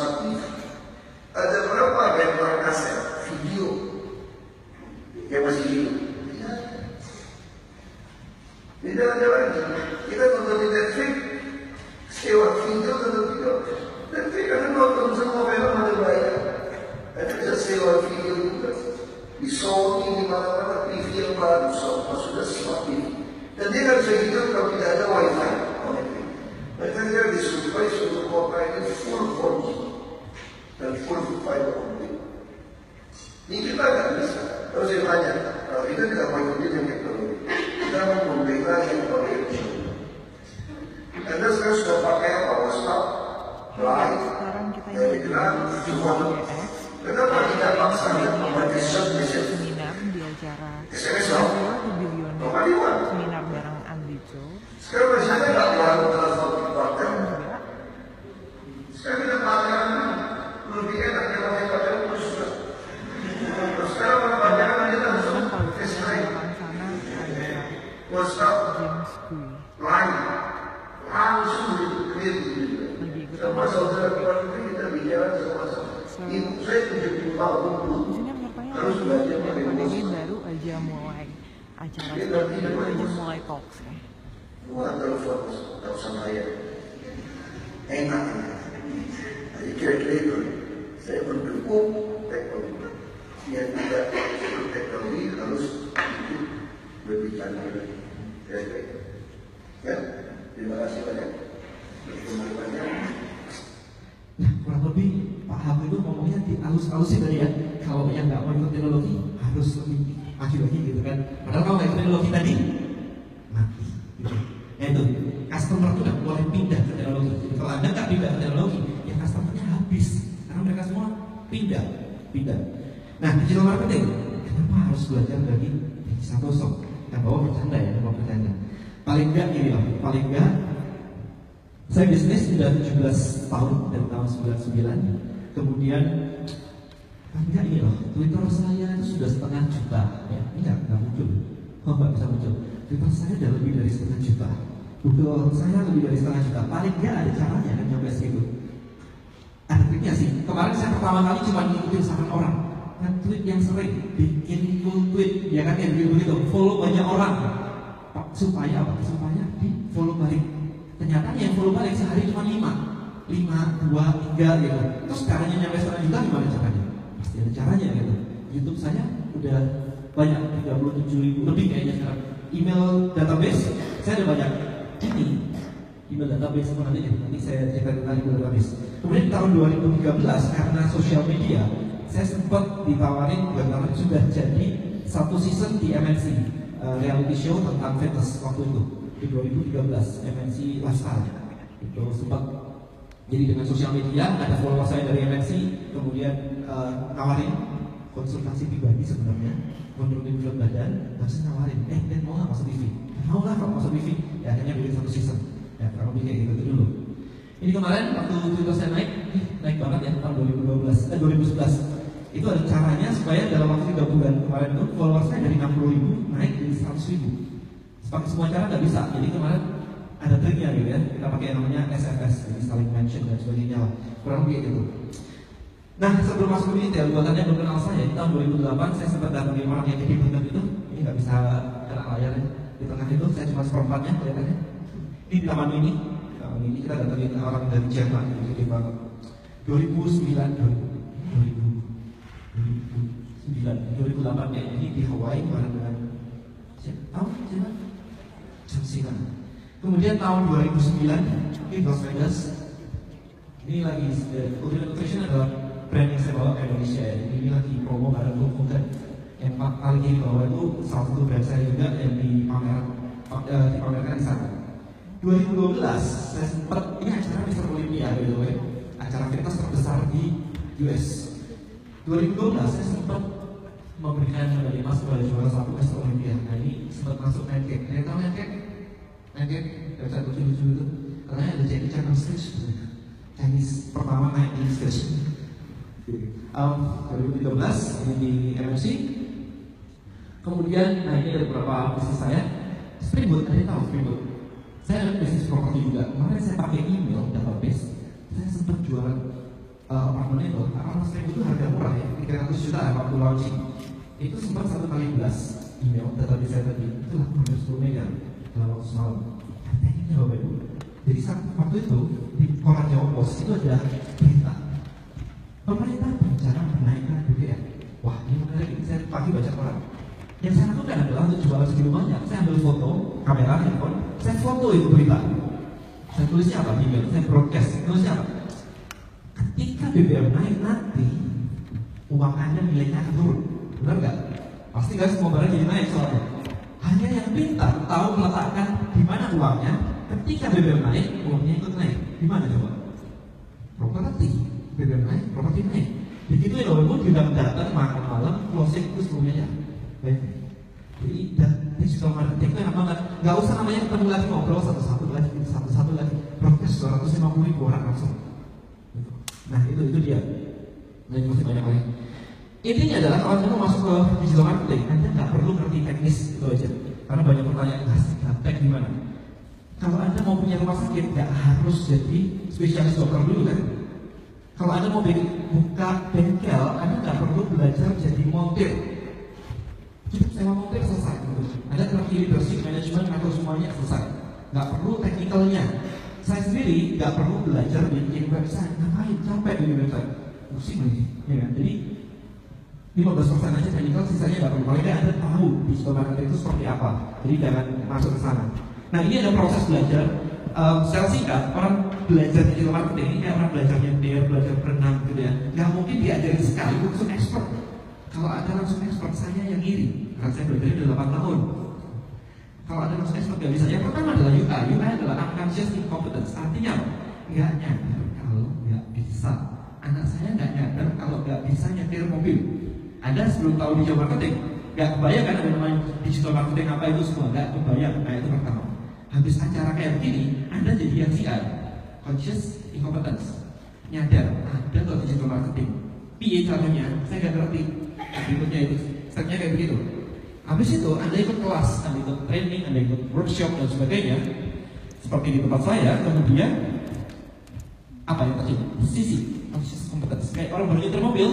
smart TV. Ada berapa bentol kaset video yang masih hidup? Tidak ada lagi. Kita nonton di Netflix, sewa video, nonton video. Netflix ada nonton semua film ada bayar. Ada bisa sewa video juga. Di Sony, di mana-mana TV yang baru, sudah smart TV. Dan dia nggak bisa hidup kalau tidak ada wifi. Mereka dia disuplai suatu kota ini full 4G dan full fiber optic. Ini kita nggak bisa. Terus saya tanya, kalau kita tidak mau ikutin yang teknologi, kita mau membela teknologi. Anda sekarang sudah pakai apa? WhatsApp, Line, Telegram, semua. Kenapa tidak paksakan memakai submission? Seminar di acara SMS seminar bareng Andrijo. Sekarang masih ada nggak orang telepon di partai? Sekarang kita pakai lebih enak kalau kita pakai terus. Sekarang orang pakai aja langsung FaceTime, WhatsApp, Line, langsung di sama saudara keluar negeri kita bicara sama-sama. Ibu saya 70 tahun harus belajar pakai musik. Baru aja mulai acara baru aja mulai talks ya. Wah, telepon sama saya enak. Jadi kira-kira itu saya mendukung teknologi. Yang tidak ikut teknologi harus ikut berbicara lagi. Kira-kira itu. Ya, terima kasih banyak. Berterima banyak. Nah, kurang lebih Pak Habib itu ngomongnya dialus-alusin tadi ya. Kalau yang nggak mau ikut teknologi harus lebih maju lagi gitu kan. Padahal kalau nggak ikut teknologi tadi mati. Gitu. Ya itu, customer itu nggak boleh pindah ke teknologi. Jadi, kalau Anda nggak pindah ke teknologi, ya customernya habis. Karena mereka semua pindah. Nah, digital marketing, kenapa harus belajar dari Santoso? Yang bawa bercanda ya, Paling nggak gini loh, paling nggak saya bisnis sudah 17 tahun dari tahun 99. Kemudian enggak ini loh, Twitter saya itu sudah 1,5 juta ya. Enggak muncul. Kok nggak bisa muncul? Twitter saya udah lebih dari 1,5 juta. Google saya lebih dari 1,5 juta. Paling nggak ada caranya kan nyampe segitu. Ada triknya sih. Kemarin saya pertama kali cuma ngikutin saran orang. Nge-tweet yang sering, bikin full tweet, ya kan yang begitu, follow banyak orang. Supaya apa? Supaya di follow balik. Ternyata yang follow balik sehari cuma 5, 2, 3 gitu. Terus caranya nyampe 1 juta gimana caranya? Pasti ada caranya gitu. YouTube saya udah banyak 37.000 lebih kayaknya sekarang. Email database saya ada banyak. Ini email database nanti saya ceritain tadi email database. Kemudian di tahun 2013 karena sosial media saya sempat ditawarin sudah jadi satu season di MNC reality show tentang fitness waktu itu. Di 2013 MNC Lifestyle itu sempat jadi dengan sosial media ada follower saya dari MNC kemudian nawarin konsultasi pribadi sebenarnya menurunin berat badan terus nawarin dan mau nggak masuk TV mau nggak kalau masuk TV ya akhirnya bikin satu season ya kalau bikin kayak gitu dulu ini kemarin waktu Twitter saya naik banget ya tahun 2011 itu ada caranya supaya dalam waktu 3 bulan kemarin itu follower saya dari 60.000 naik jadi 100.000 pakai semua cara nggak bisa, jadi kemarin ada triknya gitu ya, kita pakai yang namanya SFS, jadi saling mention dan sebagainya lah, kurang lebih gitu. Nah sebelum masuk ke detail, buatannya belum kenal saya, di tahun 2008 saya sempat datangin orang yang jadi benar itu, ini nggak bisa kena layar ya, di tengah itu saya cuma seperempatnya kelihatannya, di taman ini kita datangin orang dari Jerman, jadi banget. 2008 ya, ini di Hawaii bareng dengan siapa? John. Kemudian tahun 2009 di Las Vegas ini lagi Ultimate Nutrition adalah brand yang saya bawa ke Indonesia ya. Ini lagi promo bareng bukan yang kali ini bawa itu salah satu brand saya juga yang dipamerkan di sana. 2012 saya sempat ini acara Mr. Olympia gitu ya, acara fitness terbesar di US. 2012 saya sempat memberikan medali emas kepada juara 1 Mr. Olympia. Nah ini sempat masuk Nancake. Ada yang tahu Nancake? Nancake website lucu-lucu itu. Karena ada Jackie Chan stage, Chinese pertama naik di stage. 2013 ini di MNC. Kemudian, nah ini ada beberapa bisnis saya. Springboard, ada yang tahu Springboard? Saya ada bisnis properti juga. Kemarin saya pakai email database. Saya sempat jualan apartemen itu, apartemen Stream itu harga murah ya, 300 juta waktu launching. Itu sempat 1 kali blast email database saya tadi, itu hampir 10 miliar dalam waktu semalam. Harganya Bapak Ibu. Jadi waktu itu di koran Jawa Post itu ada berita pemerintah berencana menaikkan BBM. Wah, ini menarik. Saya pagi baca koran. Yang saya lakukan adalah untuk jualan sebelum banyak. Saya ambil foto, kamera, handphone, saya foto itu berita. Saya tulisnya apa? Email, saya broadcast. Tulisnya apa? Ketika BBM naik nanti, uang Anda nilainya akan turun. Benar nggak? Pasti nggak semua barang jadi naik soalnya. Hanya yang pintar tahu meletakkan di mana uangnya. Ketika BBM naik, uangnya ikut naik. Di mana coba? Properti. BBM naik, properti naik. Begitu ya, walaupun datang makan malam, closing itu sebelumnya ya. Baik. Jadi digital marketing itu enak banget. Nggak usah namanya ketemu lagi ngobrol satu-satu lagi. Broadcast 250.000 orang langsung. Nah itu dia. Nah ini masih banyak lagi. Intinya adalah kalau Anda mau masuk ke digital marketing, Anda nggak perlu ngerti teknis itu aja. Karena banyak pertanyaan, gaptek gimana? Kalau Anda mau punya rumah sakit, nggak harus jadi spesialis dokter dulu kan? Kalau Anda mau buka bengkel, Anda nggak perlu belajar jadi montir. Cukup sewa montir selesai. Anda ngerti leadership, management, atau semuanya selesai. Nggak perlu teknikalnya. Saya sendiri nggak perlu belajar bikin website. Ngapain? Capek bikin website. Pusing lagi. Ya kan? Jadi 15% aja teknikal, sisanya nggak perlu. Kalau tidak Anda tahu digital marketing itu seperti apa. Jadi jangan masuk ke sana. Nah ini ada proses belajar. Secara singkat, orang belajar digital marketing ini kayak orang belajar nyetir, belajar berenang gitu ya. Nggak mungkin diajarin sekali langsung expert. Kalau ada langsung expert, saya yang iri. Karena saya belajar udah 8 tahun. Kalau ada langsung expert nggak bisa. Yang pertama adalah UI. UI adalah unconscious incompetence. Artinya nggak nyadar kalau nggak bisa. Anak saya nggak nyadar kalau nggak bisa nyetir mobil. Anda sebelum tahu digital marketing, nggak kebayang kan ada namanya digital marketing apa itu semua, nggak kebayang. Nah itu pertama. Habis acara kayak begini, Anda jadi yang CI, conscious incompetence, nyadar ada tuh digital marketing. PA caranya, saya nggak ngerti. Berikutnya itu, stepnya kayak begitu. Habis itu Anda ikut kelas, Anda ikut training, Anda ikut workshop dan sebagainya. Seperti di tempat saya, kemudian apa yang terjadi? Sisi conscious competence. Kayak orang baru nyetir mobil,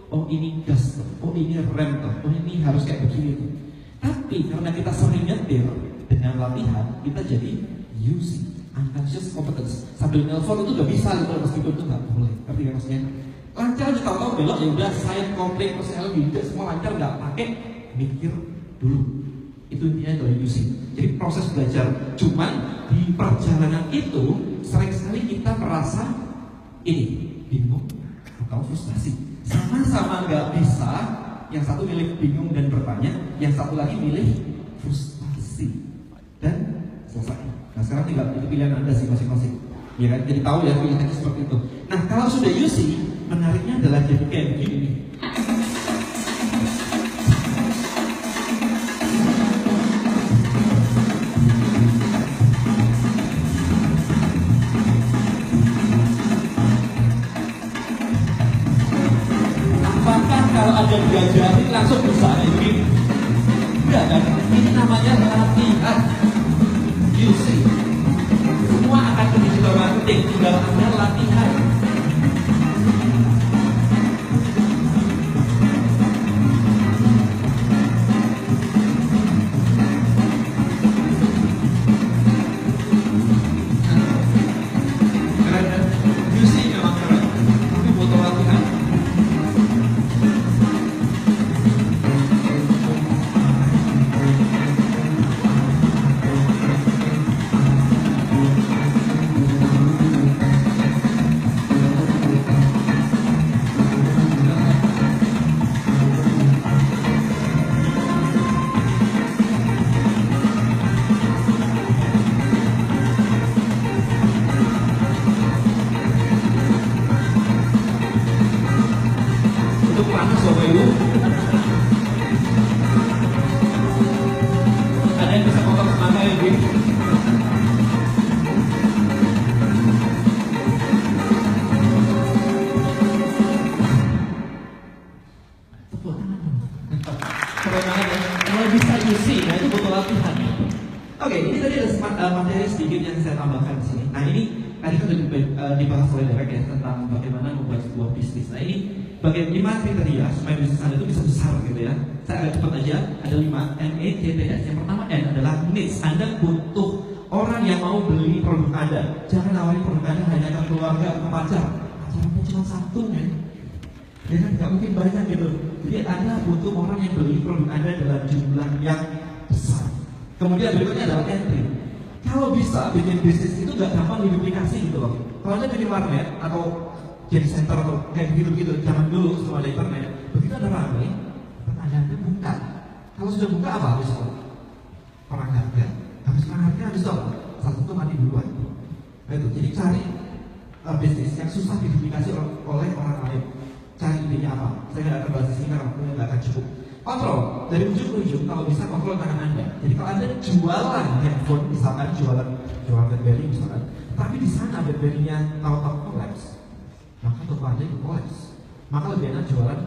oh ini gas, oh ini rem, oh ini harus kayak begini. Tapi karena kita sering nyetir, dengan latihan kita jadi UC, unconscious competence. Sambil nelfon itu udah bisa gitu, meskipun itu nggak boleh. Tapi kan maksudnya lancar aja, tahu belok ya udah saya komplain personal juga semua lancar, nggak pakai mikir dulu. Itu intinya adalah UC. Jadi proses belajar. Cuman di perjalanan itu sering sekali kita merasa ini bingung atau frustasi. Sama-sama nggak bisa. Yang satu milih bingung dan bertanya, yang satu lagi milih frustasi dan selesai. Nah sekarang tinggal itu pilihan Anda sih masing-masing. Ya kan? Jadi tahu ya pilihannya seperti itu. Nah kalau sudah UC, menariknya adalah jadi kayak begini nih. Kalau ada diajarin langsung bisa ini, enggak kan? Ini namanya latihan. UC. Semua akan ke digital marketing, tinggal Anda latihan. Keren kan? UC memang keren, tapi butuh latihan. Ada yang bisa potong semangat ya, Bim? Tepuk tangan dong. Keren banget ya. Kalau bisa UC, nah itu butuh latihan. Oke, ini tadi ada materi sedikit yang saya tambahkan di sini. Nah ini tadi kan sudah dibahas oleh Derek ya tentang bagaimana membuat bagian 5 kriteria supaya bisnis Anda itu bisa besar gitu ya. Saya agak cepat aja, ada 5 NECTS. Yang pertama N adalah needs. Anda butuh orang yang mau beli produk Anda. Jangan nawari produk Anda hanya ke keluarga atau pacar. Pacarnya cuma satu kan. Ya kan nggak mungkin banyak gitu. Jadi Anda butuh orang yang beli produk Anda dalam jumlah yang besar. Kemudian berikutnya adalah entry. Kalau bisa bikin bisnis itu nggak gampang diduplikasi gitu loh. Kalau Anda bikin warnet atau jadi center atau kayak gitu-gitu zaman dulu sebelum ada internet, begitu ada ramai, Anda buka. Kalau sudah buka apa habis itu? Perang harga. Habis perang harga habis itu apa? Satu itu mati duluan. Nah, itu. Jadi cari bisnis yang susah diduplikasi oleh orang lain. Cari idenya apa? Saya nggak akan bahas di sini karena waktunya nggak akan cukup. Kontrol dari ujung ke ujung, kalau bisa kontrol tangan Anda. Jadi kalau Anda jualan handphone, misalkan jualan BlackBerry misalkan, tapi di sana BlackBerry-nya tahu-tahu kolaps, maka toko Anda itu kolaps. Maka lebih enak jualan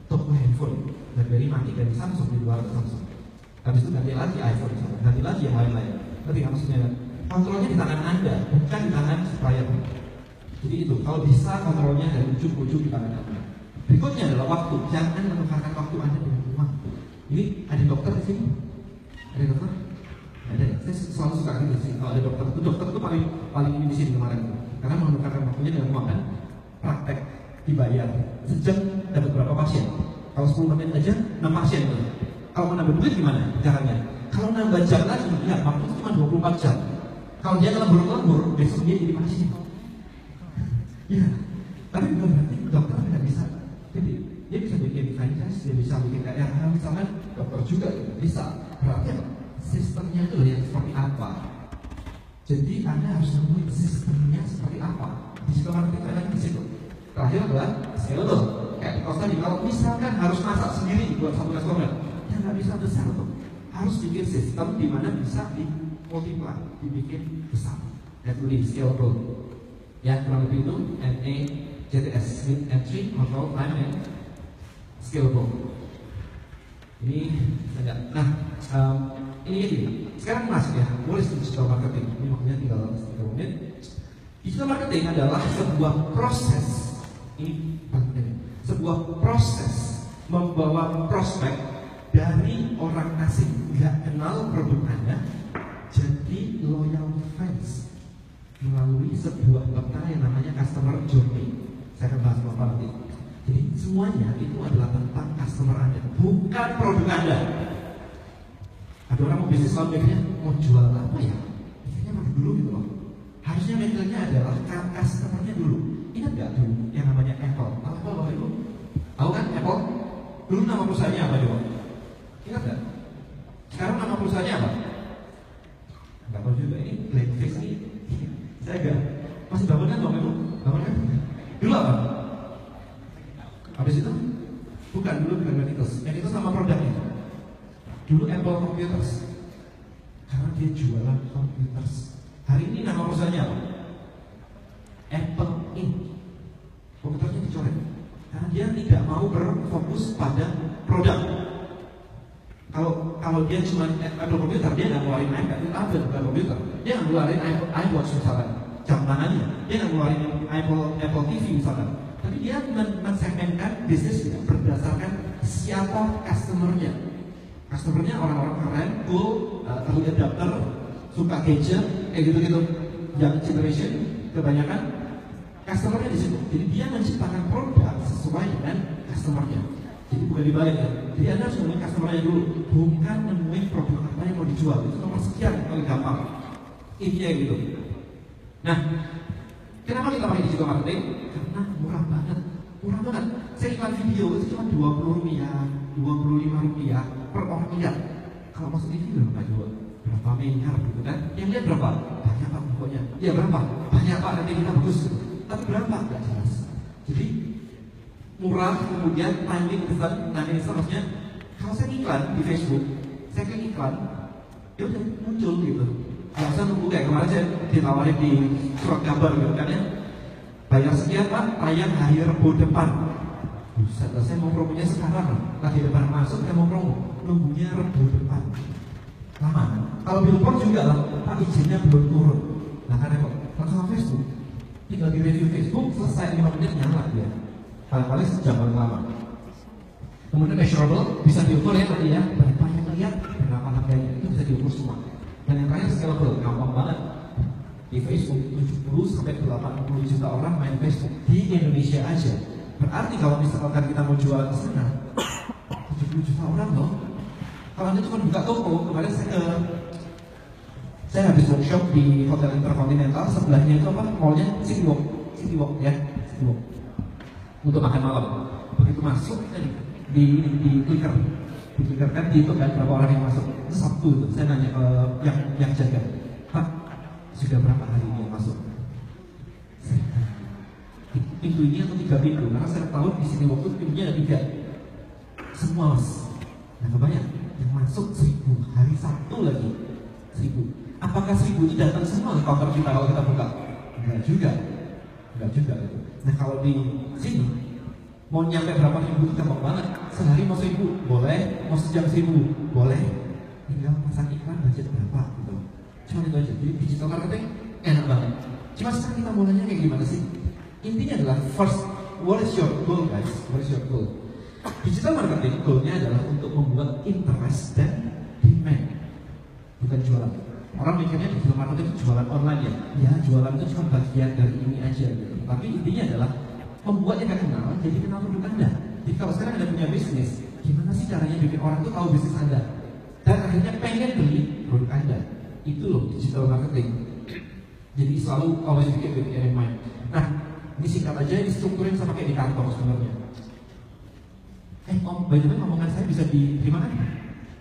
toko handphone BlackBerry mati dari Samsung di luar Samsung. Habis itu ganti lagi iPhone misalkan, ganti lagi yang lain-lain. Tapi maksudnya kontrolnya di tangan Anda, bukan di tangan supplier. Jadi itu, kalau bisa kontrolnya dari ujung ke ujung di tangan Anda. Berikutnya adalah waktu. Jangan menukarkan waktu Anda dengan uang. Ini ada dokter di sini? Ada dokter? Ada. Saya selalu suka gitu sih. Kalau ada dokter itu paling ini di sini kemarin. Karena menukarkan waktunya dengan uang kan. Praktek dibayar. Sejam dapat berapa pasien? Kalau 10 menit aja 6 pasien itu. Kalau mau nambah duit gimana caranya? Kalau nambah jam lagi, ya waktu itu cuma 24 jam. Kalau dia lembur-lembur, besok dia jadi pasien. Ya, tapi bukan berarti dokter tidak bisa. Jadi dia bisa bikin franchise, dia bisa bikin KRH misalkan, dokter juga bisa. Berarti apa? Sistemnya itu yang seperti apa? Jadi Anda harus nemuin sistemnya seperti apa. Di situ marketing ada di situ. Terakhir adalah scalable. Kayak di kos tadi, kalau misalkan harus masak sendiri buat satu restoran, ya nggak bisa besar tuh. Harus bikin sistem di mana bisa dimultiply, dibikin besar. That will be scalable. Ya, kurang lebih itu NECTS, Need Entry, Control, Time, and Scalable. Ini enggak. Nah, ini sekarang masuk ya, mulai digital marketing. Ini waktunya tinggal 3 menit. Digital marketing adalah sebuah proses. Ini penting. Sebuah proses membawa prospek dari orang asing nggak kenal produk Anda jadi loyal fans melalui sebuah peta yang namanya customer journey. Saya akan bahas apa nanti. Jadi semuanya itu adalah tentang customer Anda, bukan produk Anda. Ada orang mau bisnis lalu mikirnya mau jual apa ya? Mikirnya mana dulu gitu loh. Harusnya mikirnya adalah customer-nya dulu. Ingat nggak dulu yang namanya Apple? Tahu apa Bapak Ibu? Tahu kan Apple? Dulu nama perusahaannya apa coba? Ingat nggak? Sekarang nama perusahaannya apa? Nggak tahu juga, ini Blackface nih. Saya enggak. Masih bangun kan Bapak Ibu? Bangun kan? Dulu apa? Habis itu? Bukan, dulu bukan Macintosh. Macintosh nama produknya. Dulu Apple Computers. Karena dia jualan computers. Hari ini nama perusahaannya apa? Apple Inc. Komputernya dicoret. Karena dia tidak mau berfokus pada produk. Kalau dia cuma Apple Computer, dia nggak ngeluarin iPad, itu Apple bukan komputer. Dia nggak ngeluarin iWatch misalkan, jam tangannya. Dia nggak ngeluarin Apple TV misalkan. Tapi dia mensegmenkan bisnisnya berdasarkan siapa customernya. Customernya orang-orang keren, cool, early adapter, suka gadget, kayak gitu-gitu. Young generation kebanyakan customernya di situ. Jadi dia menciptakan produk sesuai dengan customernya. Jadi bukan dibalik ya. Jadi Anda harus nemuin customernya dulu, bukan nemuin produk apa yang mau dijual. Itu nomor sekian paling gampang. Intinya gitu. Nah, kenapa kita pakai digital marketing? Karena murah banget. Murah banget. Saya iklan video itu cuma 20 rupiah, 25 rupiah per orang lihat. Kalau masuk TV berapa miliar gitu kan? Yang lihat berapa? Banyak Pak pokoknya. Ya berapa? Banyak Pak, nanti kita bagus. Tapi berapa? Gak jelas. Jadi murah, kemudian timing besar. Nah ini maksudnya kalau saya iklan di Facebook, saya klik iklan, ya udah muncul gitu. Kalau saya nunggu kayak kemarin saya ditawarin di surat kabar gitu kan ya, bayar sekian Pak, tayang hari Rabu depan. Buset, saya mau promonya sekarang. Lagi depan masuk, saya mau promo, nunggunya Rabu depan. Lama kan? Kalau billboard juga lah, Pak izinnya belum turun. Nah karena kok, kalau sama Facebook, tinggal di review Facebook, selesai 5 menit nyala dia. paling sejam paling lama. Kemudian measurable bisa diukur ya tadi ya, berapa yang lihat, berapa harganya, itu bisa diukur semua. Dan yang terakhir scalable, gampang banget. Di Facebook 70 sampai 80 juta orang main Facebook di Indonesia aja. Berarti kalau misalkan kita mau jual ke sana, 70 juta orang loh. Kalau anda cuma buka toko, kemarin saya habis workshop di Hotel Intercontinental, sebelahnya itu apa? Mallnya City Walk ya, City Walk. Untuk makan malam. Begitu masuk tadi di clicker kan di itu kan berapa orang yang masuk. Itu Sabtu itu saya nanya yang jaga, Pak sudah berapa hari ini yang masuk? Pintu ini atau 3 pintu? Karena saya tahu di sini waktu pintunya ada 3. Semua mas. Nah kebanyakan yang masuk 1000 hari Sabtu lagi 1000. Apakah 1000 itu datang semua ke counter kita kalau kita buka? Enggak juga gitu. Nah kalau di sini mau nyampe berapa ribu itu gampang banget. Sehari mau 1000 boleh, mau sejam 1000 boleh. Tinggal pasang iklan budget berapa gitu. Cuma itu aja. Jadi digital marketing enak banget. Cuma sekarang kita mulainya kayak gimana sih? Intinya adalah first, what is your goal guys? What is your goal? Digital marketing goalnya adalah untuk membuat interest dan demand, bukan jualan. Orang mikirnya digital marketing itu jualan online ya. Ya jualan itu cuma bagian dari ini aja gitu. Tapi intinya adalah membuat yang kenal, jadi kenal produk Anda. Jadi kalau sekarang Anda punya bisnis, gimana sih caranya bikin orang itu tahu bisnis Anda? Dan akhirnya pengen beli produk Anda. Itu loh digital marketing. Jadi selalu always keep in mind. Nah, ini singkat aja, ini strukturnya sama kayak di kantor sebenarnya. By the way, ngomongan saya bisa diterima kan?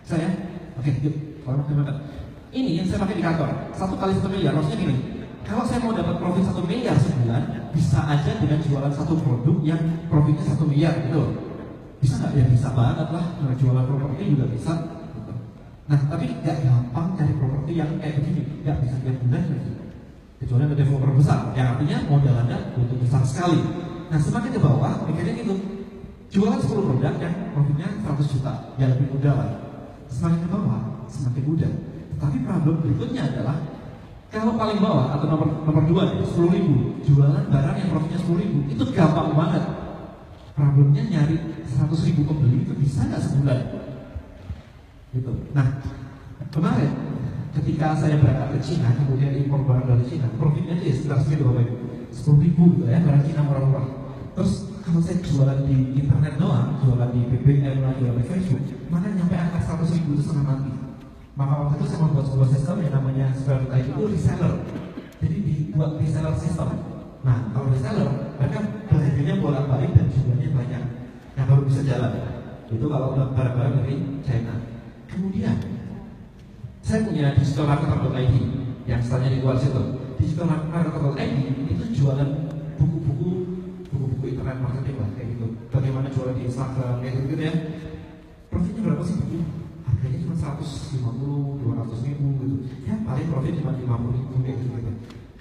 Saya? Oke, yuk, kalau terima kasih. Ini yang saya pakai di kantor, 1 kali 1 miliar, maksudnya gini. Kalau saya mau dapat profit 1 miliar sebulan, bisa aja dengan jualan satu produk yang profitnya 1 miliar gitu. Bisa nggak? Ya bisa banget lah. Nah, jualan properti juga bisa. Nah, tapi nggak gampang cari properti yang kayak begini. Nggak bisa tiap bulan lagi. Kecuali ada developer besar, yang artinya modal Anda untuk besar sekali. Nah, semakin ke bawah, mikirnya gitu. Jualan 10 produk yang profitnya 100 juta, ya lebih mudah lah. Semakin ke bawah, semakin mudah. Tapi problem berikutnya adalah kalau paling bawah atau nomor 2 nih, 10.000 jualan barang yang profitnya 10.000 itu gampang banget. Problemnya nyari 100.000 pembeli itu bisa nggak sebulan? Gitu. Nah kemarin ketika saya berangkat ke Cina kemudian impor barang dari Cina, profitnya itu ya sekitar segitu Bapak Ibu, 10.000 gitu ya, barang Cina murah-murah. Terus kalau saya jualan di internet doang, jualan di BBM lah, jualan di Facebook, mana nyampe angka 100.000 itu setengah mati. Maka waktu itu saya membuat sebuah sistem yang namanya Square itu reseller. Jadi dibuat reseller system. Nah kalau reseller, mereka belanjanya bolak-balik dan jumlahnya banyak, yang baru bisa jalan. Itu kalau barang-barang dari China. Kemudian saya punya digitalmarketer.id yang stylenya di luar situ. Digitalmarketer.id itu jualan buku-buku internet marketing lah kayak gitu. Bagaimana jualan di Instagram kayak gitu ya. Profitnya berapa sih buku? Harganya cuma 150, 200 ribu gitu. Ya paling profit cuma 50 ribu kayak gitu.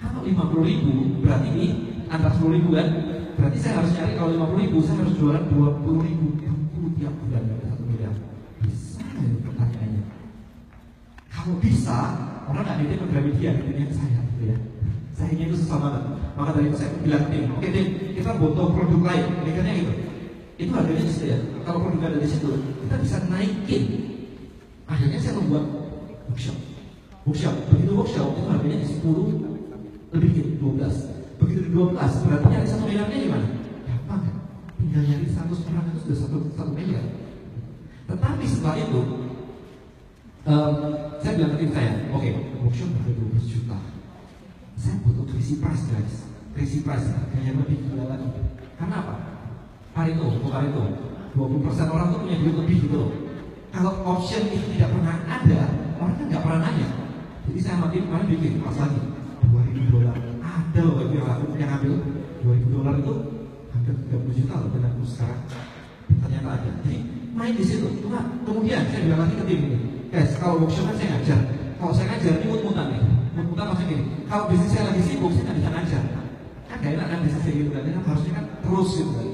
Kalau 50 ribu berarti ini antara 10 ribu kan? Berarti saya harus cari kalau 50 ribu saya harus jualan 20 ribu tiap bulan dari 1 miliar. Bisa ya pertanyaannya? Kalau bisa, orang nggak nitip ke Gramedia, nitipnya ke saya gitu ya. Saya ingin itu susah banget. Maka dari itu saya bilang tim, oke tim, kita butuh produk lain, mikirnya gitu. Itu harganya di situ ya. Kalau produk ada di situ, kita bisa naikin. Akhirnya saya membuat workshop. Begitu workshop itu harganya di 10 lebih gitu, 12. Begitu di 12, berarti nyari 1 miliarnya gimana? Gampang kan? Tinggal nyari 100 orang itu sudah 1 miliar. Tetapi setelah itu, saya bilang ke tim saya, oke, workshop harga 12 juta. Saya butuh crazy price guys. Crazy price, harganya lebih gila lagi. Karena apa? Pareto, 20% orang tuh punya duit lebih gitu loh. Kalau option itu tidak pernah ada, orang kan nggak pernah nanya. Jadi saya sama tim kemarin bikin pas lagi $2.000. Ada loh yang ambil $2.000 itu hampir 30 juta loh dengan aku sekarang. Ternyata ada. Jadi main di situ. Nah, kemudian saya bilang lagi ke tim ini, guys, kalau workshop kan saya ngajar. Kalau saya ngajar ini mut-mutan nih. Mut-mutan maksudnya gini. Kalau bisnis saya lagi sibuk, saya nggak bisa ngajar. Kan gak enak kan bisnis kayak gitu kan. Harusnya kan terus gitu kan.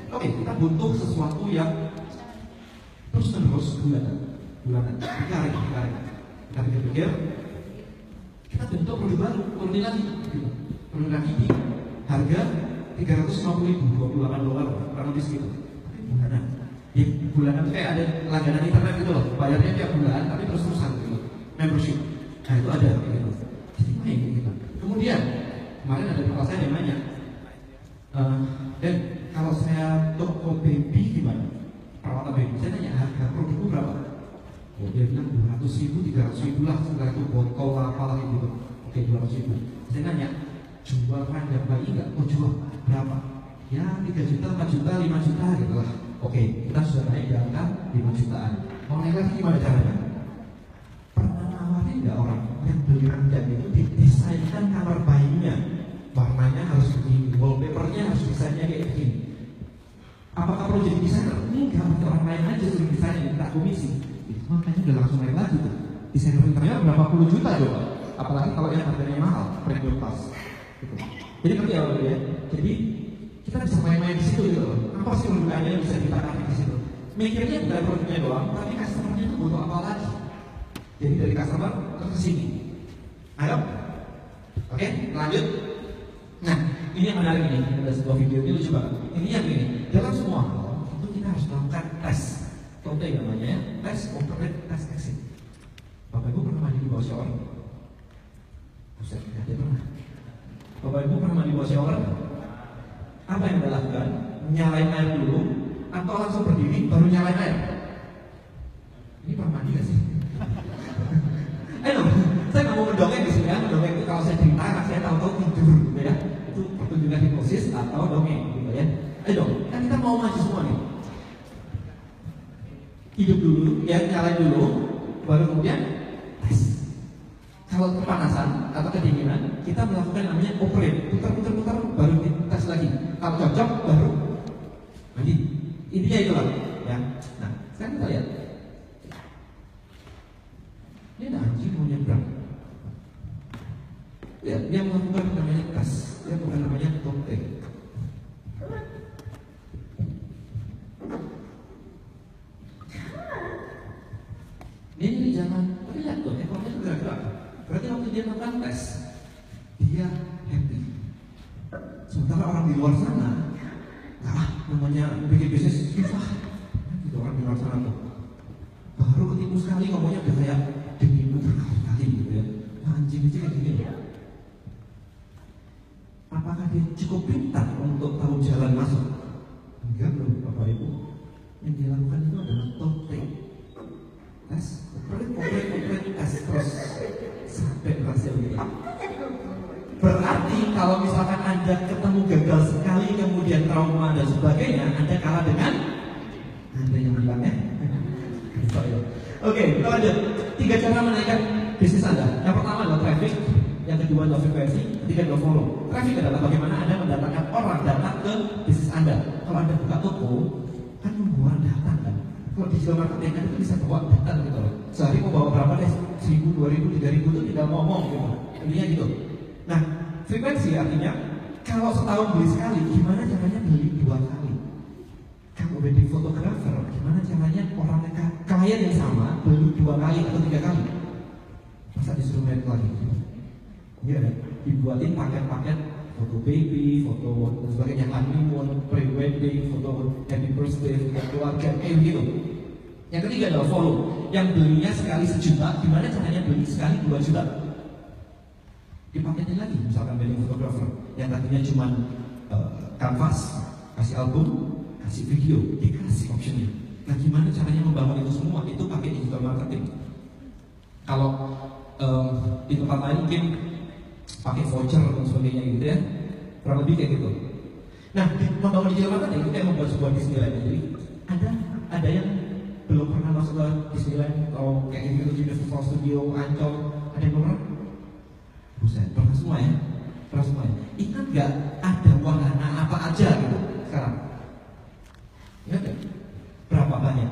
Oke, kita butuh sesuatu yang terus-menerus bulanan. Kita pikir-pikir, kita bentuk produk baru, produk lagi di harga 350.000, $28, kurang lebih segitu. Tapi bulanan. Di bulanan kayak ada langganan internet gitu loh, bayarnya tiap bulan tapi terus-terusan gitu. Membership. Nah itu ada gitu. Jadi main gitu. Kemudian kemarin ada kakak saya yang nanya, dan kalau saya toko baby gimana? Perawatan baby, saya tanya harga produkku berapa? Oh, dia bilang 200.000, 300.000 lah, setelah itu botol apa lagi gitu. Oke, 200.000. Saya nanya, jual kandang bayi nggak? Oh jual, berapa? Ya 3 juta, 4 juta, 5 juta gitu lah. Oke, kita sudah naik di angka 5 jutaan. Mau naik lagi gimana caranya? Pernah nawarin nggak orang yang beli kandang itu didesainkan kamar bayinya, warnanya harus begini, wallpapernya harus desainnya kayak begini. Apakah perlu jadi desainer? Enggak, orang lain aja suruh desain, minta komisi. Itu makanya udah langsung naik lagi tuh. Desainer interior berapa puluh juta coba? Apalagi kalau yang harganya mahal, premium plus. Gitu. Jadi ngerti ya, jadi kita bisa main-main di situ gitu loh. Apa sih kegunaannya yang bisa kita pakai di situ? Mikirnya bukan produknya doang, tapi customernya itu butuh apa lagi? Jadi dari customer terus ke sini. Ayo, oke, lanjut. Nah, ini yang menarik ini. Ada sebuah video ini lucu banget. Ini yang ini. Dalam semua hal itu kita harus melakukan tes. TOTE namanya ya, tes, operate, tes, exit. Bapak Ibu pernah mandi di bawah shower? Buset, tidak ada pernah. Bapak Ibu pernah mandi di bawah shower? Apa yang Anda lakukan? Nyalain air dulu atau langsung berdiri baru nyalain air? Ini pernah mandi gak sih? Ayo, saya nggak mau mendongeng di sini ya. Mendongeng itu kalau saya cerita, saya tahu-tahu tidur, gitu ya. Itu pertunjukan hipnosis atau dongeng, gitu ya. Ayo dong, kan kita mau maju semua nih. Hidup dulu, ya nyalain dulu, baru kemudian tes. Kalau kepanasan atau kedinginan, kita melakukan namanya operate, putar, baru tes lagi. Kalau cocok, baru mandi. Intinya itulah, ya. Nah, sekarang kita lihat. Ini ada anjing mau nyebrang. Ya, dia melakukan namanya tes, dia bukan namanya TOTE. Ini jangan lihat tuh, ekornya tuh gerak-gerak. Berarti waktu dia melakukan tes, dia happy. Sementara orang di luar sana, namanya bikin bisnis susah. Itu orang di luar sana tuh, baru ketemu sekali ngomongnya udah kayak dingin berkali-kali gitu ya. Anjing aja kayak gini. Apakah dia cukup pintar untuk tahu jalan masuk? Enggak belum, Bapak Ibu. Yang dia lakukan itu adalah TOTE. Tes, operate, tes terus sampai berhasil gitu. Berarti kalau misalkan Anda ketemu gagal sekali, kemudian trauma dan sebagainya, Anda kalah dengan Anda yang bilang ya. Oke, kita lanjut. 3 cara menaikkan bisnis Anda. Yang pertama adalah traffic, yang kedua adalah frekuensi, ketiga adalah follow. Traffic adalah bagaimana Anda mendatangkan orang datang ke bisnis Anda. Kalau Anda buka toko, kan nunggu orang datang kan. Kalau digital marketing kan itu bisa bawa data gitu loh. Sehari mau bawa berapa deh? 1.000, 2.000, 3.000 itu tidak ngomong gitu. Intinya gitu. Nah, frekuensi artinya kalau setahun beli sekali, gimana caranya beli 2 kali? Kamu wedding fotografer, gimana caranya orang klien yang sama beli 2 kali atau 3 kali? Masa disuruh balik lagi? Iya kan? Dibuatin paket-paket foto baby, foto dan sebagainya, honeymoon, pre-wedding, foto happy birthday, foto keluarga, kayak gitu. Yang ketiga adalah follow. Yang belinya sekali 1 juta, gimana caranya beli sekali 2 juta? Dipaketin lagi, misalkan wedding photographer yang tadinya cuma kanvas, kasih album, kasih video, dikasih optionnya. Nah, gimana caranya membangun itu semua? Itu pakai digital marketing. Kalau di tempat lain mungkin pakai voucher dan sebagainya gitu ya, kurang lebih kayak gitu. Nah, membangun digital marketing itu kayak membuat sebuah Disneyland. Jadi ada yang belum pernah masuk ke Disneyland atau kayak gitu, Universal Studio, Ancol, ada yang belum pernah? Buset, pernah semua ya? Pernah semua ya? Ingat gak ada wahana apa aja gitu sekarang? Ingat gak? Berapa banyak?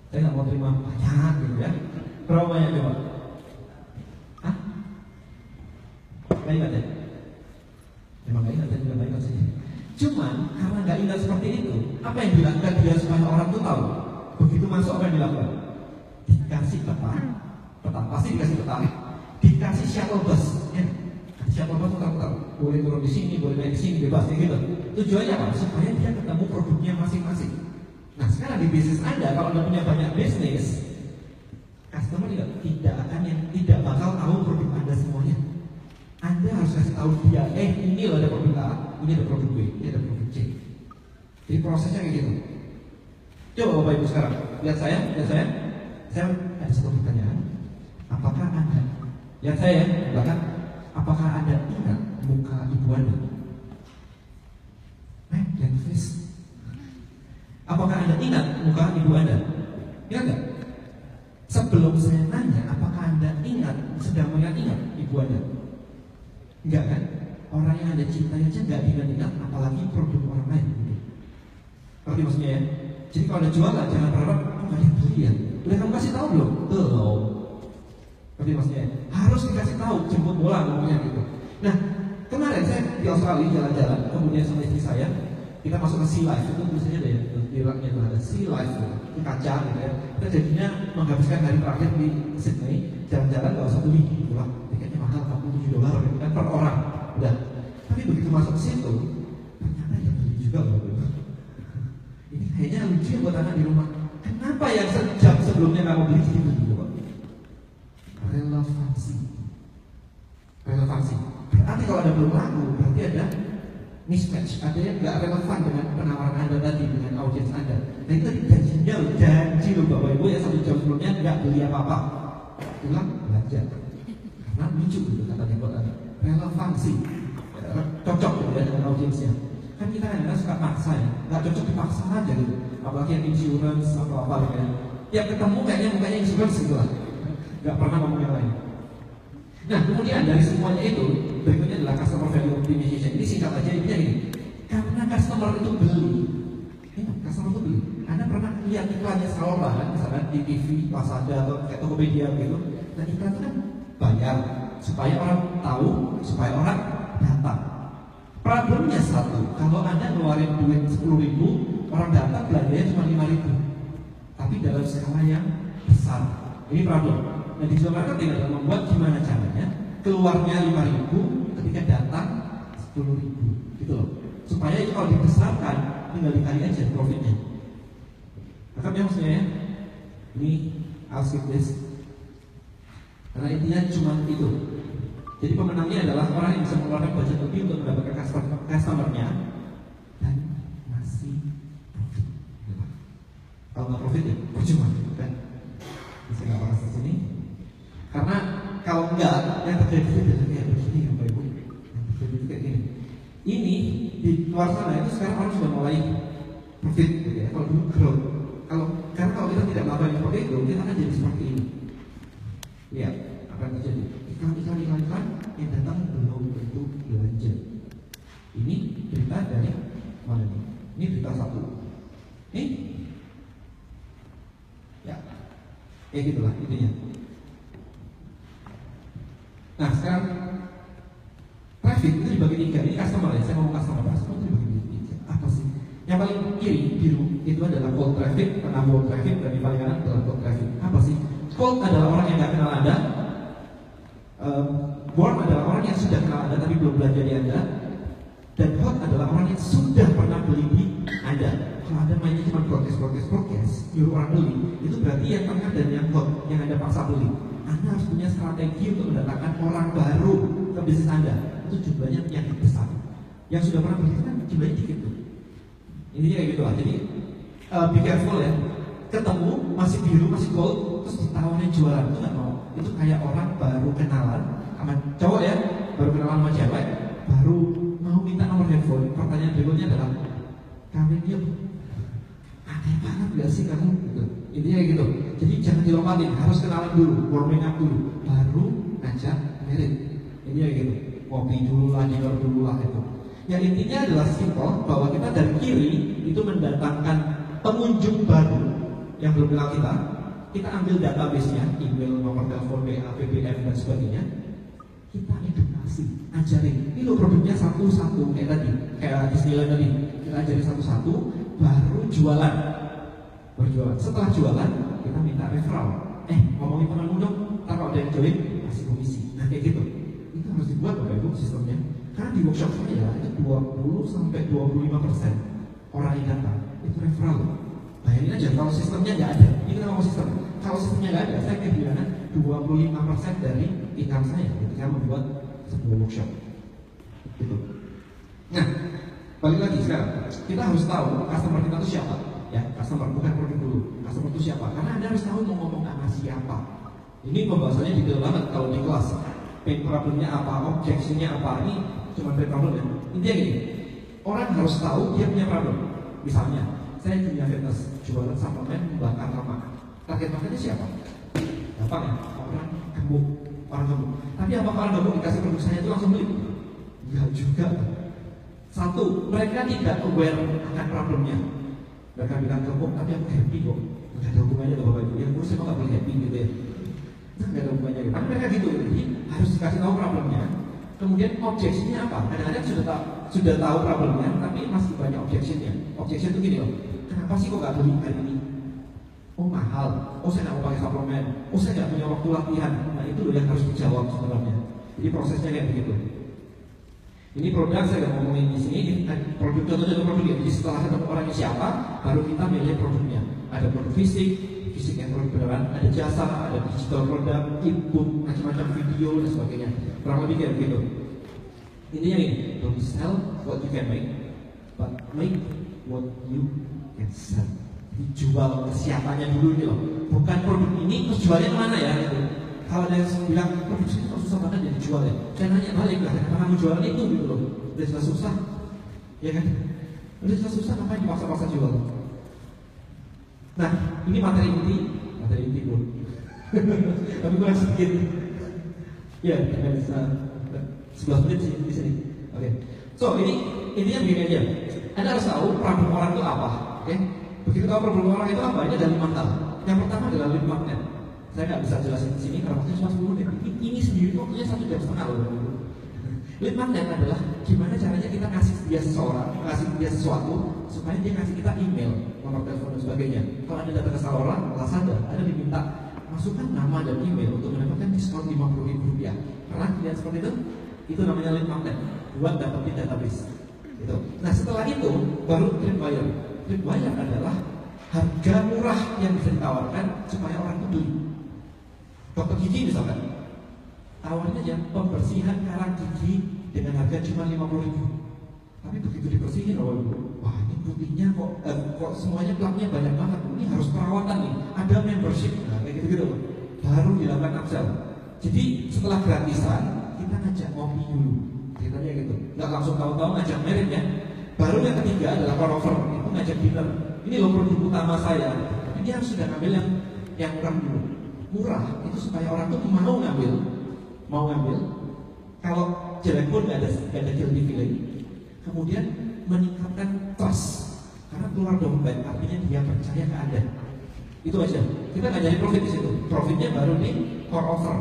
Saya gak mau terima banyak gitu ya. Berapa banyak coba? Hah? Gak ingat ya? Memang gak ingat, saya juga gak ingat sih. Cuman karena gak ingat seperti itu, apa yang dilakukan dia supaya orang tuh tahu? Begitu masuk apa yang dilakukan? Dikasih peta, pasti dikasih peta, dikasih shuttle bus, ya, siapa tahu boleh turun di sini, boleh naik di sini, bebas kayak gitu. Tujuannya apa? Supaya dia ketemu produknya masing-masing. Nah sekarang di bisnis Anda, kalau Anda punya banyak bisnis, customer tidak bakal tahu produk Anda semuanya. Anda harus kasih tahu dia, ini loh ada produk A, ini ada produk B, ini ada produk C. Jadi prosesnya kayak gitu. Coba Bapak Ibu sekarang, lihat saya. Saya ada satu pertanyaan. Apakah Anda, lihat saya belakang, apakah Anda ingat muka ibu Anda? Lihat face. Apakah Anda ingat muka ibu Anda? Ingat nggak? Sebelum saya nanya, apakah Anda sedang mengingat ibu Anda? Enggak kan? Orang yang Anda cintai aja nggak ingat, apalagi produk orang lain. Ngerti maksudnya ya? Jadi kalau Anda jualan, jangan berharap nggak ada yang beli ya. Udah kamu kasih tahu belum? Belum. Ngerti maksudnya ya? Harus dikasih tahu, jemput bola ngomongnya gitu. Nah, kemarin saya di Australia jalan-jalan, kemudian sama istri saya, kita masuk ke Sea Life, itu tulisannya ada ya, di raknya itu ada Sea Life, itu kaca gitu ya. Kita jadinya menghabiskan hari terakhir di Sydney, jalan-jalan gak usah beli, pulang tiketnya mahal $47 gitu kan per orang, udah. Tapi begitu masuk ke situ, ternyata yang beli juga loh. Ini kayaknya lucu ya buat anak di rumah. Kenapa yang sejam sebelumnya kamu beli jadi beli coba? Relevansi. Berarti kalau ada belum laku, berarti ada mismatch, ada yang nggak relevan dengan penawaran Anda tadi, dengan audiens Anda. Nah itu janji loh Bapak Ibu ya, 1 jam sebelumnya nggak beli apa-apa, pulang belanja. Karena lucu gitu katanya buat Anda. Relevansi, cocok gitu ya dengan audiensnya. Kan kita kadang suka maksa ya, nggak cocok dipaksa aja gitu. Apalagi yang insurance atau apa gitu ya. Tiap ketemu kayaknya mukanya insurance gitu lah, nggak pernah ngomong yang lain. Nah kemudian dari semuanya itu, berikutnya adalah customer value optimization. Ini singkat aja, intinya ini. Karena customer itu beli, customer itu beli. Anda pernah lihat iklannya Salora kan, misalnya di TV, Lazada atau kayak Tokopedia gitu. Dan iklan itu kan bayar supaya orang tahu, supaya orang datang. Problemnya satu, kalau Anda ngeluarin duit 10.000, orang datang belanjanya cuma 5.000. Tapi dalam skala yang besar, ini problem. Nah digital marketing adalah membuat gimana caranya keluarnya 5.000 ketika datang 10.000 gitu loh, supaya kalau dibesarkan tinggal dikali aja profitnya. Maka maksudnya ya, ini I'll skip this karena intinya cuma itu. Jadi pemenangnya adalah orang yang bisa mengeluarkan budget lebih untuk mendapatkan customer-nya dan masih profit. Kalau nggak profit ya percuma kan, bisa nggak bahas di sini. Karena kalau enggak, yang terjadi itu adalah kayak begini ya Bapak Ibu. Yang terjadi itu kayak gini. Ini di luar sana itu sekarang orang sudah mulai profit gitu ya. Kalau dulu growth. Karena kalau kita tidak melakukan seperti itu, kita akan jadi seperti ini. Lihat apa yang terjadi. Iklan yang datang belum tentu belanja. Ini berita dari mana nih? Ini berita satu. Nih, ya, kayak gitulah intinya. Nah sekarang traffic itu dibagi 3. Ini customer ya, saya ngomong customer itu dibagi 3. Apa sih? Yang paling kiri biru itu adalah cold traffic, tengah cold traffic, dan di paling kanan adalah cold traffic. Apa sih? Cold adalah orang yang nggak kenal Anda. Warm adalah orang yang sudah kenal Anda tapi belum belanja di Anda. Dan hot adalah orang yang sudah pernah beli di Anda. Kalau Anda mainnya cuma broadcast, nyuruh orang beli, itu berarti yang tengah dan yang hot yang Anda paksa beli. Anda harus punya strategi untuk mendatangkan orang baru ke bisnis Anda. Itu jumlahnya yang besar. Yang sudah pernah beli kan jumlahnya dikit tuh. Intinya kayak gitu lah. Jadi be careful ya. Ketemu masih biru, masih gold, terus ditawarin jualan, itu nggak mau. Itu kayak orang baru kenalan sama cowok ya, baru kenalan sama cewek, baru mau minta nomor handphone. Pertanyaan berikutnya adalah, kawin yuk. Aneh banget gak sih kamu? Gitu. Intinya kayak gitu. Jadi jangan dilompatin, harus kenalan dulu, warming up dulu, baru ngajak merit. Intinya kayak gitu. Kopi dulu lah, dinner dulu lah itu. Ya intinya adalah simple, bahwa kita dari kiri itu mendatangkan pengunjung baru yang belum kenal kita ambil database-nya, email, nomor telepon, WA, BBM dan sebagainya. Kita edukasi, ajarin. Ini loh produknya satu-satu kayak tadi, kayak Disneyland tadi. Kita ajarin satu-satu, baru jualan. Setelah jualan, kita minta referral. Ngomongin temanmu dong, ntar kalau ada yang join, kasih komisi. Nah kayak gitu. itu harus dibuat Bapak Ibu sistemnya. Karena di workshop saya itu 20-25% orang yang datang itu referral. Bayangin aja kalau sistemnya nggak ada. Ini kenapa sistem? Kalau sistemnya nggak ada, saya kehilangan 25% dari income saya ketika membuat sebuah workshop. Gitu. Nah, balik lagi sekarang, kita harus tahu customer kita itu siapa. Ya, customer bukan produk dulu. Customer itu siapa? Karena Anda harus tahu mau ngomong sama siapa. Ini pembahasannya detail banget kalau di kelas. Pain problemnya apa, objectionnya apa, ini cuma pain problem ya. Intinya gini, orang harus tahu dia punya problem. Misalnya, saya punya fitness, jualan suplemen membakar lemak. Target marketnya siapa? Gampang ya, orang gemuk. Tapi apakah orang gemuk dikasih produk saya itu langsung beli? Enggak juga. Satu, mereka tidak aware akan problemnya. Mereka bilang gemuk, tapi aku happy kok. Nggak ada hubungannya dengan Bapak Ibu. Yang kurus emang nggak boleh happy gitu ya. Nggak ada hubungannya gitu. Tapi mereka gitu, jadi harus dikasih tahu problemnya. Kemudian objectionnya apa? Kadang-kadang sudah tahu problemnya, tapi masih banyak objectionnya. Objection itu gini loh, kenapa sih kok nggak beli hari ini? Oh mahal, oh saya nggak mau pakai suplemen, oh saya nggak punya waktu latihan. Nah itu loh yang harus dijawab sebenarnya. Jadi prosesnya kayak begitu. Ini produk saya nggak ngomongin di sini. Produk contohnya produk ya. Jadi setelah ketemu orangnya siapa, baru kita milih produknya. Ada produk fisik yang produk beneran, ada jasa, ada digital produk, e-book, macam-macam video dan sebagainya. Kurang lebih kayak begitu. Intinya ini, don't sell what you can make, but make what you can sell. Dijual kesiapannya dulu ini loh. Bukan produk ini terus jualnya kemana ya? Gitu. Kalau ada yang bilang produk ini kok susah banget ya dijual ya. Saya nanya balik lah, kenapa kamu jualan itu gitu loh? Udah jelas susah, ya kan? Udah jelas susah, ngapain dipaksa-paksa jual? Nah, ini materi inti bro. Tapi kurang sedikit. Ya, bisa 11 menit sih di sini. Oke. So ini yang begini aja. Anda harus tahu problem orang itu apa. Oke. Begitu tahu problem orang itu apa, ini ada 5 hal. Yang pertama adalah lead magnet. Saya nggak bisa jelasin di sini karena waktunya cuma 10 menit. Ini sendiri waktunya 1 jam setengah loh. Lead magnet adalah gimana caranya kita ngasih dia sesuatu supaya dia ngasih kita email, nomor telepon dan sebagainya. Kalau Anda datang ke salah orang, malah sadar, Anda diminta masukkan nama dan email untuk mendapatkan diskon Rp50.000. Pernah lihat seperti itu namanya lead magnet buat dapetin database. Gitu. Nah setelah itu baru tripwire. Tripwire adalah harga murah yang bisa ditawarkan supaya orang itu beli. Dokter gigi misalkan, tawarin aja pembersihan karang gigi dengan harga cuma Rp50.000. Tapi begitu dibersihin, wah ini putihnya kok semuanya plaknya banyak banget. Ini harus perawatan nih, ada membership, nah, kayak gitu-gitu. Baru dilakukan upsell. Jadi setelah gratisan, kita ngajak ngopi dulu. Ceritanya gitu, nggak langsung tahu-tahu ngajak merit ya. Baru yang ketiga adalah crossover, itu ngajak dinner. Ini loh produk utama saya. Tapi dia harus sudah ngambil yang murah dulu. Murah itu supaya orang tuh mau ngambil. Kalau jelek pun nggak ada guilty feeling. Kemudian meningkatkan trust, karena keluar dompet artinya dia percaya ke Anda. Itu aja. Kita nggak jadi profit di situ. Profitnya baru di core offer.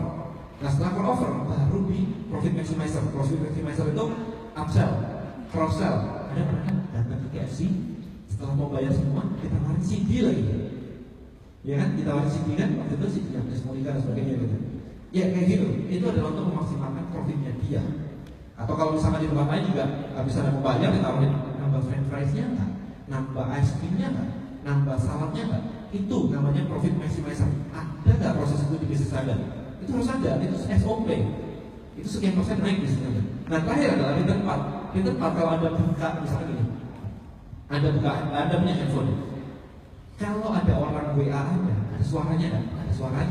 Nah setelah core offer baru di profit maximizer. Profit maximizer itu upsell, cross sell. Ada pernah kan datang ke KFC setelah mau bayar semua kita tawarin CD lagi. Ya kan, kita tawarin CD kan waktu itu CD yang Monica dan sebagainya gitu. Ya kayak gitu. Itu adalah untuk memaksimalkan profitnya dia. Atau kalau misalkan di tempat lain juga habis ada mau bayar ditawarin nambah french fries-nya enggak, nambah ice cream-nya enggak, nambah saladnya enggak. Itu namanya profit maximizer. Ada nggak proses itu di bisnis Anda? Itu harus ada, itu SOP. Itu sekian persen naik bisnis Anda. Nah terakhir adalah di tempat kalau Anda buka misalnya gini, Anda punya handphone. Kalau ada orang WA Anda, ada suaranya,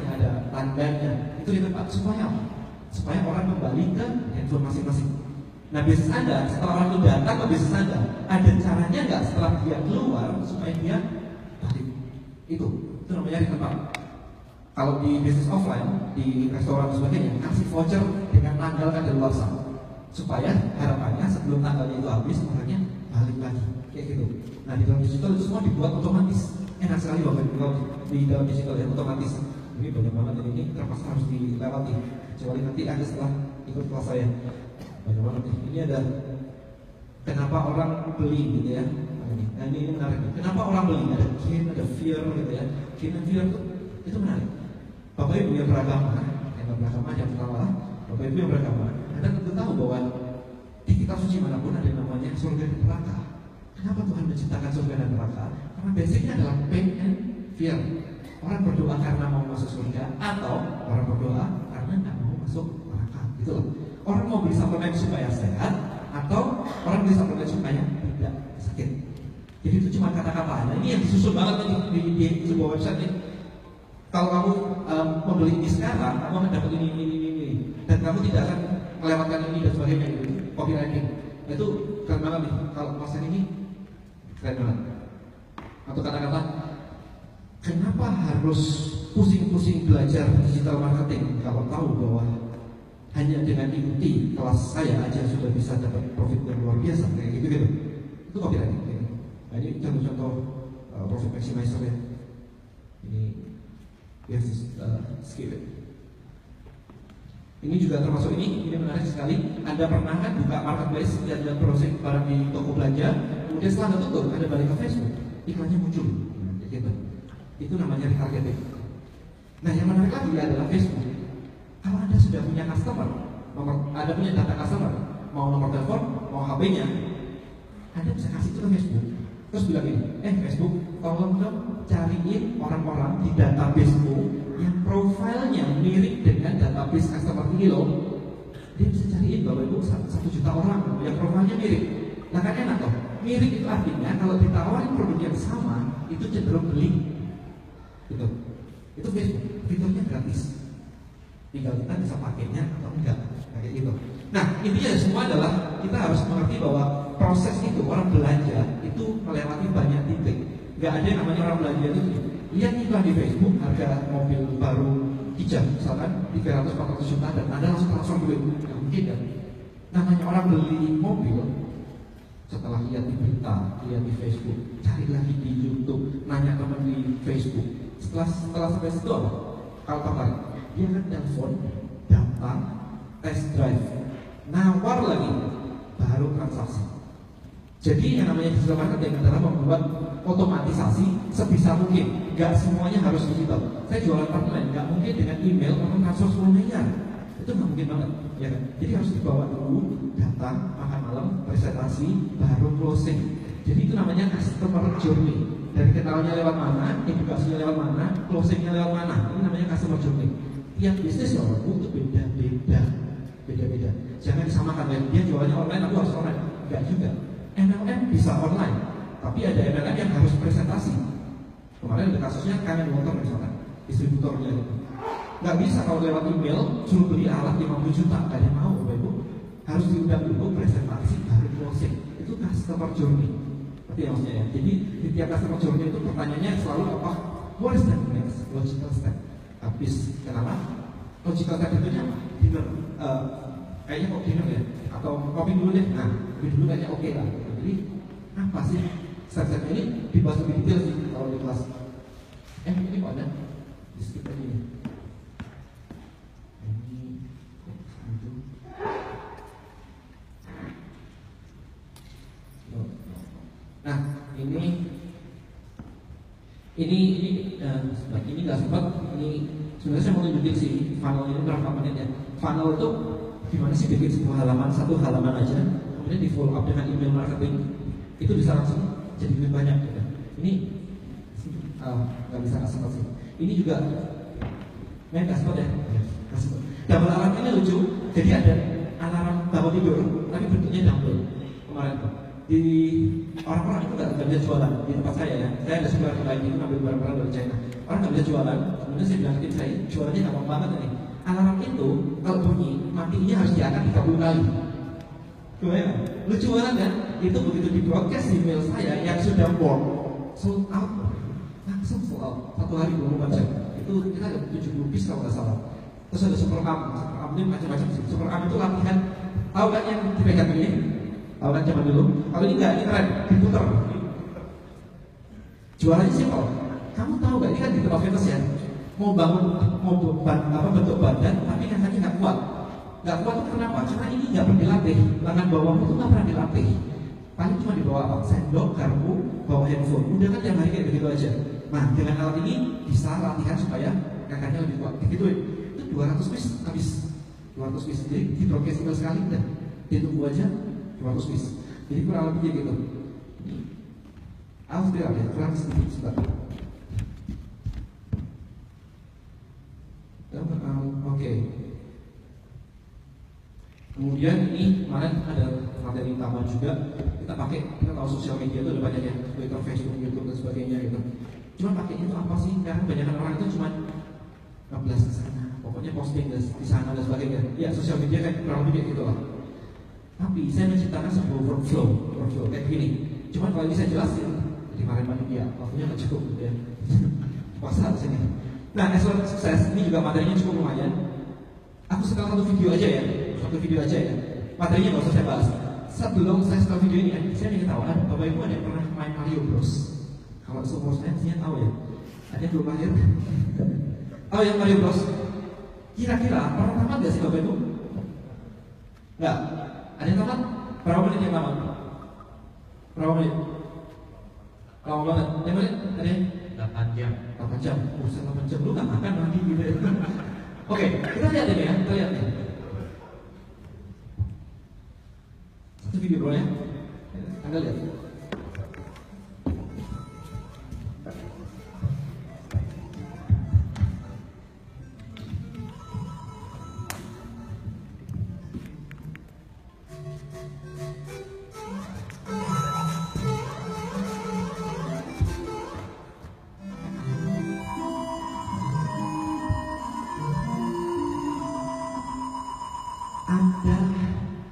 ada tandanya. Itu di tempat supaya apa? Supaya orang kembali ke handphone masing-masing. Nah bisnis Anda, setelah orang itu datang ke bisnis Anda, ada caranya nggak setelah dia keluar supaya dia balik? Itu namanya di tempat. Kalau di bisnis offline, di restoran dan sebagainya, kasih voucher dengan tanggal kadaluarsa supaya harapannya sebelum tanggalnya itu habis orangnya balik lagi, kayak gitu. Nah di dalam digital itu semua dibuat otomatis. Enak sekali Bapak kalau di dalam digital ya otomatis. Ini banyak banget dan ini terpaksa harus dilewati. Kecuali nanti ada setelah ikut kelas saya. Banyak banget ini ada kenapa orang beli gitu ya. Nah ini menarik. Kenapa orang beli? Ada gain, ada fear gitu ya. Gain dan fear itu menarik. Bapak Ibu yang beragama yang pertama, Bapak Ibu yang beragama Anda tentu tahu bahwa di kitab suci manapun ada yang namanya surga dan neraka. Kenapa Tuhan menciptakan surga dan neraka? Karena basicnya adalah pain and fear. Orang berdoa karena mau masuk surga, atau orang berdoa karena nggak mau masuk neraka. Gitu loh. Orang mau beli suplemen supaya sehat, atau orang beli suplemen supaya tidak sakit. Jadi itu cuma kata-kata. Nah, ini yang disusun banget di sebuah website nih. Kalau kamu membeli ini sekarang, kamu akan dapat ini, dan kamu tidak akan melewatkan ini dan sebagainya. Gitu. Copywriting itu keren banget nih. Kalau pasien ini keren banget. Atau kata-kata, kenapa harus pusing-pusing belajar digital marketing kalau tahu bahwa hanya dengan ikuti kelas saya aja sudah bisa dapat profit yang luar biasa kayak gitu. Itu copywriting. Nah, ini contoh-contoh profit maximizer ya. Ini yes, skip it. Ini juga termasuk ini menarik sekali. Anda pernah kan buka marketplace dan browsing barang di toko belanja, kemudian setelah Anda tutup, Anda balik ke Facebook, iklannya muncul. Gitu. Itu namanya retargeting. Nah, yang menarik lagi adalah Facebook. Kalau Anda sudah punya customer, Anda punya data customer, mau nomor telepon, mau HP-nya, Anda bisa kasih itu ke Facebook. Terus bilang ini, Facebook, tolong dong cariin orang-orang di databasemu yang profilnya mirip dengan database customer ini loh. Dia bisa cariin bahwa itu 1 juta orang yang profilnya mirip. Nah kan enak toh. Mirip itu artinya kalau ditawarin produk yang sama, itu cenderung beli. Gitu. Itu Facebook, fiturnya gratis. Tinggal kita bisa pakainya atau enggak, kayak gitu. Nah intinya semua adalah kita harus mengerti bahwa proses itu orang belanja itu melewati banyak titik. Gak ada yang namanya orang belanja itu lihat iklan di Facebook harga mobil baru hijau misalkan 300-400 juta dan Anda langsung transfer duit. Gak mungkin kan? Namanya orang beli mobil setelah lihat di berita, lihat di Facebook, cari lagi di YouTube, nanya teman di Facebook. Setelah sampai situ apa? Kalau tertarik, dia akan telepon, datang, test drive, nawar lagi, baru transaksi. Jadi yang namanya digital marketing adalah membuat otomatisasi sebisa mungkin. Gak semuanya harus digital. Saya jualan apartemen, gak mungkin dengan email atau transfer 10 miliar. Itu gak mungkin banget, ya kan? Jadi harus dibawa dulu, datang, makan malam, presentasi, baru closing. Jadi itu namanya customer journey. Dari kenalannya lewat mana, edukasinya lewat mana, closingnya lewat mana. Ini namanya customer journey. Tiap bisnis loh, itu beda-beda. Jangan disamakan, dia jualannya online, aku harus online. Enggak juga. MLM bisa online, tapi ada MLM yang harus presentasi. Kemarin ada kasusnya Kangen Motor misalkan, distributornya itu. Nggak bisa kalau lewat email suruh beli alat 50 juta, nggak ada yang mau, Bapak Ibu. Harus diundang dulu presentasi baru closing. Itu customer journey. Seperti yang maksudnya ya. Jadi di tiap customer journey itu pertanyaannya selalu apa? What is the next logical step? Habis kenapa? Logical step itu apa? Dinner. Kayaknya kok dinner ya? Atau kopi dulu deh. Nah, kopi dulu kayaknya oke lah. Jadi apa sih step-step ini dibahas lebih detail sih kalau di kelas. Ini kok ada? Di skip aja ini. Nah, ini nggak sempat. Ini sebenarnya saya mau tunjukin sih funnel ini berapa menit ya. Funnel itu gimana sih bikin sebuah halaman, satu halaman aja, kemudian di follow up dengan email marketing, itu bisa langsung jadi lebih banyak. Gitu. Ini nggak bisa kasih sih. Ini juga nggak spot ya. Double alarm ini lucu. Jadi ada alarm bangun tidur, tapi bentuknya double. Kemarin tuh di orang-orang itu nggak bisa jualan di tempat saya ya. Saya ada sebuah lain itu ngambil barang-barang dari China. Orang nggak bisa jualan. Kemudian saya bilang tim saya, jualannya gampang banget ini. Alarm itu kalau bunyi matinya harus diangkat 30 kali. Gimana? Lucu banget kan? Itu begitu di broadcast email saya yang sudah warm, sold out, langsung sold out 1 hari 24 jam. Itu kita ada 70 piece kalau nggak salah. Terus ada super arm ini macam-macam sih. Super arm itu latihan. Tahu kan yang dipegang ini? Tahu kan zaman dulu? Kalau ini enggak, ini keren, diputer. Jualannya simpel. Kamu tahu nggak? Ini kan di tempat fitness ya. Mau bangun, mau bentuk badan, tapi kakinya nggak kuat. Nggak kuat itu kenapa? Karena ini nggak pernah dilatih. Lengan bawahmu itu nggak pernah dilatih. Paling cuma dibawa apa? Sendok, garpu, bawa handphone. Udah kan tiap hari kayak begitu aja. Nah, dengan alat ini bisa latihan supaya kakinya lebih kuat. Gitu. Itu 200 piece habis. 200 piece. Jadi di broadcast email sekali udah dia tunggu aja 200 piece. Jadi kurang lebih gitu. Harus dia ya, kurang sedikit sebentar. Oke. Kemudian ini kemarin ada materi tambahan juga. Kita tahu sosial media itu ada banyak ya, Twitter, Facebook, YouTube dan sebagainya gitu. Cuma pakai itu apa sih? Karena kebanyakan orang itu cuma nge-blast ke sana, pokoknya posting di sana dan sebagainya. Ya sosial media kayak kurang lebih gitu lah. Tapi saya menciptakan sebuah workflow kayak gini. Cuma kalau bisa jelasin, jadi kemarin ya waktunya nggak cukup gitu ya. Pasal sini. Nah, S1 sukses ini juga materinya cukup lumayan. Aku setel satu video aja ya. Materinya nggak usah saya bahas. Sebelum saya setel video ini, saya ingin tahu ada Bapak Ibu ada yang pernah main Mario Bros? Kalau seumur saya tahu ya. Ada yang belum lahir? Tahu yang Mario Bros? Kira-kira pernah tamat nggak sih Bapak Ibu? Nggak. Ada yang tamat? Berapa menit yang tamat? Berapa menit? Lama banget. Yang menit? Ada yang? 8 jam. 8 jam. Urusan 8 jam. Lu nggak makan nanti gitu ya. Oke, kita lihat ini ya. Kita lihat nih. Satu video bro ya. Anda lihat.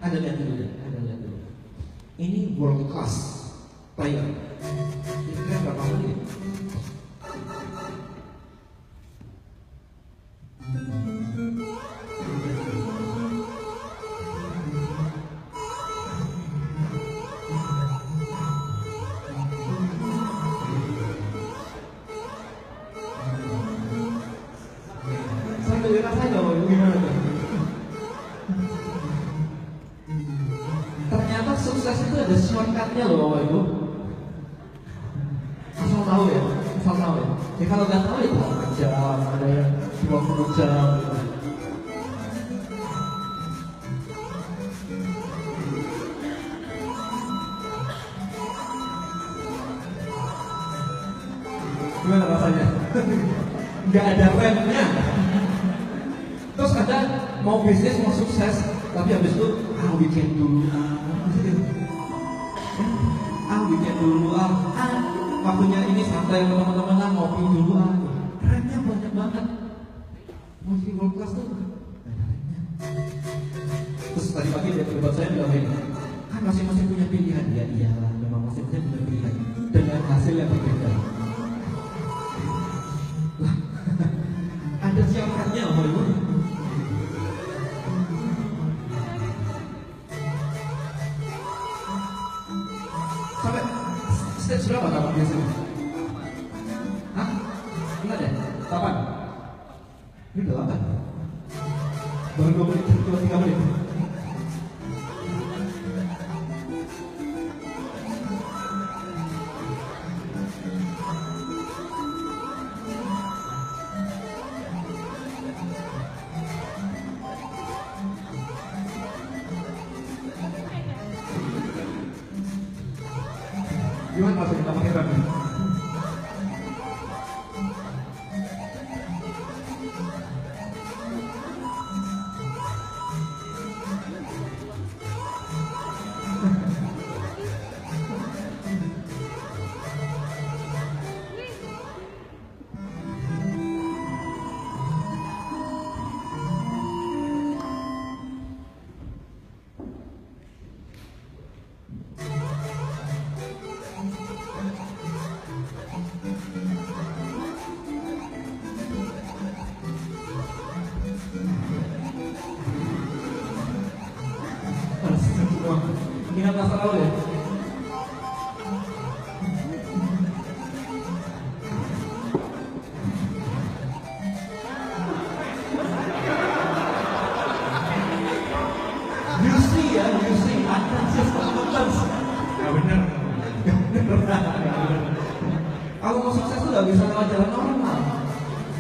Ada lihat dulu. Ini world class player. Ini kira berapa menit? Sampai dirasain loh gimana tuh? Ternyata sukses itu ada shortcutnya loh Bapak Ibu. Asal tahu ya. Ya kalau nggak tahu ya 8 jam, ada yang 20 jam gitu. Gimana rasanya? Nggak ada remnya. Terus ada mau bisnis, mau sukses, tapi habis itu weekend dulu, weekend dulu, waktunya ini santai sama teman-teman, ngopi dulu, remnya banyak banget. Mau jadi world class tuh ada remnya. Terus tadi pagi dia debat saya bilang ini, kan masing-masing punya pilihan. Ya iyalah, memang masing-masing punya pilihan dengan hasil yang berbeda. Lah, ada siapannya Bapak Ibu? Sampai stage berapa kamu biasanya? Hah? Ingat ya? 8? Ini udah 8? Baru 2 menit, 2-3 menit. Gimana maksudnya kita pakai rem? Ingat masa lalu ya? You see, akan just ya benar. Kalau mau sukses tuh gak bisa lewat jalan normal.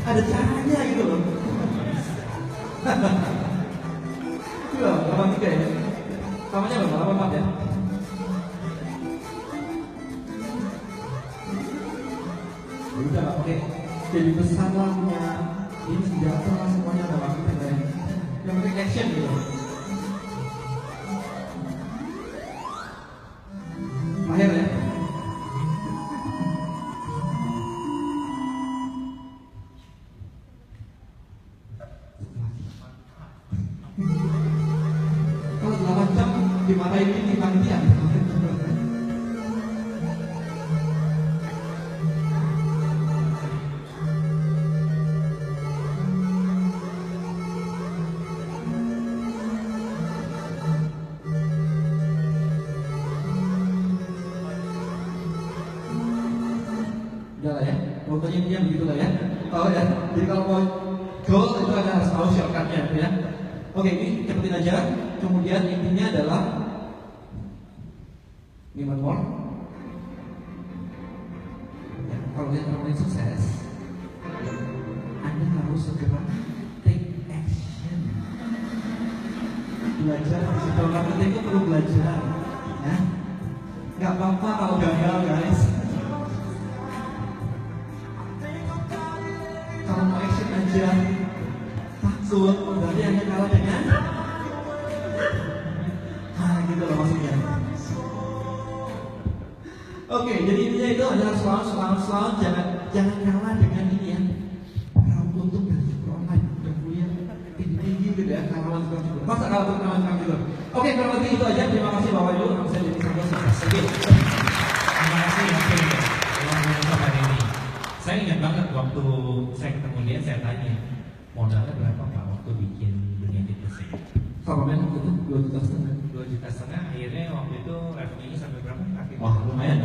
Ada caranya gitu loh. Samanya berapa? 84 ya? Udah nggak pakai jadi besar lah punya ini senjata lah semuanya ada waktu kan yang penting action gitu. Akhir ya. Kalau 8 jam dimarahin ini panitia. Udah lah ya, pokoknya dia begitu lah ya. Oh ya, jadi kalau mau goal itu harus tahu shortcutnya ya. Oke, ini cepetin aja. Kemudian intinya adalah ini one more. Ya, kalau dia mau sukses, Anda harus segera take action. Belajar digital marketing itu perlu belajar, ya. Gak apa-apa kalau gagal guys. Kalau mau action aja takut, berarti hanya kalah dengan gitu loh maksudnya. Oke, jadi intinya itu adalah selalu jangan kalah dengan ini ya. Raup untung dan syukur online udah kuliah tinggi gitu ya, kawan syukur. Masa kalau kawan syukur. Oke, kurang lebih itu aja. Terima kasih Bapak Ibu. Saya jadi sangat sukses. Oke. Terima kasih luar biasa hari ini. Saya ingat banget waktu saya ketemu dia, saya tanya modalnya berapa Pak waktu bikin dunia fitness ini? Sama men itu 2,5 juta. 2,5 juta. Akhirnya waktu itu revenue-nya sampai berapa? Akhirnya? Wah lumayan.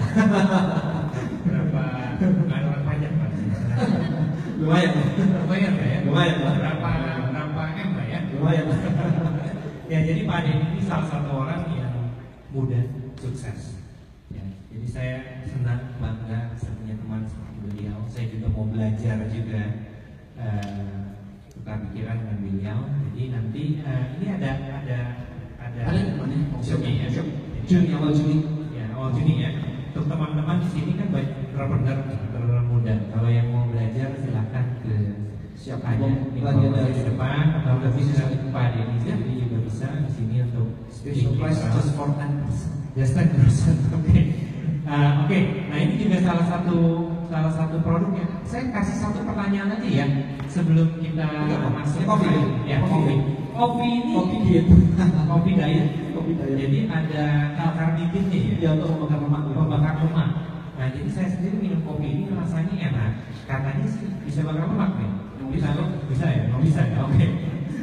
Berapa? Lumayan pajak Pak. Lumayan. Lumayan Pak ya? Lumayan Pak. Berapa M Pak ya? Lumayan. Ya jadi Pak Denny ini salah satu orang yang muda, sukses. Ya, jadi saya senang, bangga saya punya teman seperti beliau. Saya juga mau belajar juga tukar pikiran dengan beliau. Jadi nanti ini ada mana? Juni ya. Juni awal Juni. Ya awal Juni ya. Untuk teman-teman di sini kan banyak entrepreneur muda. Kalau yang mau belajar silahkan ke Siapa aja yang di dari depan atau bisa Pak Denny sendiri juga bisa di sini untuk special price just for 10%. Just 10%. Oke. Oke. Nah ini juga salah satu produknya. Saya kasih satu pertanyaan aja ya sebelum kita masuk. Kopi. Ya kopi. Kopi ini Kopi diet. kopi diet. Kopi diet. Jadi ada karbonhidratnya ya. Ya untuk membakar lemak. Pembakar lemak. Nah jadi saya sendiri minum kopi ini rasanya enak. Katanya sih bisa bakar lemak nih. Bisa ya? Bisa ya? Oke.